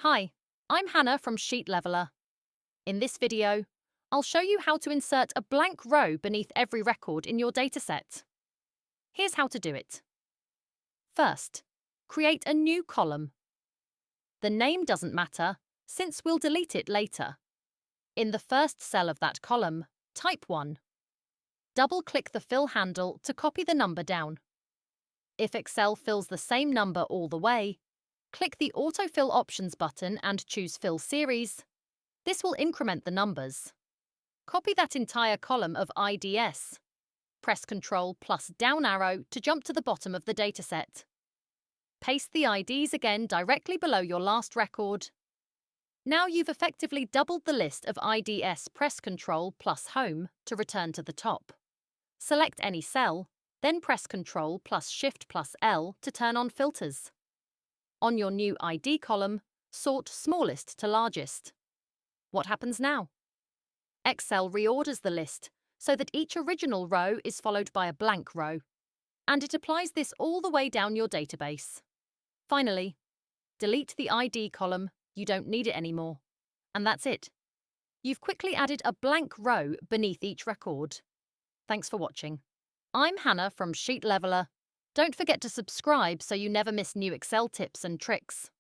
Hi, I'm Hannah from Sheet Leveler. In this video, I'll show you how to insert a blank row beneath every record in your dataset. Here's how to do it. First, create a new column. The name doesn't matter, since we'll delete it later. In the first cell of that column, type 1. Double-click the fill handle to copy the number down. If Excel fills the same number all the way, click the Autofill Options button and choose Fill Series. This will increment the numbers. Copy that entire column of IDS. Press Ctrl plus down arrow to jump to the bottom of the dataset. Paste the IDs again directly below your last record. Now you've effectively doubled the list of IDS. Press Ctrl plus Home to return to the top. Select any cell, then press Ctrl plus Shift plus L to turn on filters. On your new ID column, sort smallest to largest. What happens now? Excel reorders the list so that each original row is followed by a blank row, and it applies this all the way down your database. Finally, delete the ID column, you don't need it anymore. And that's it. You've quickly added a blank row beneath each record. Thanks for watching. I'm Hannah from Sheet Leveler. Don't forget to subscribe so you never miss new Excel tips and tricks.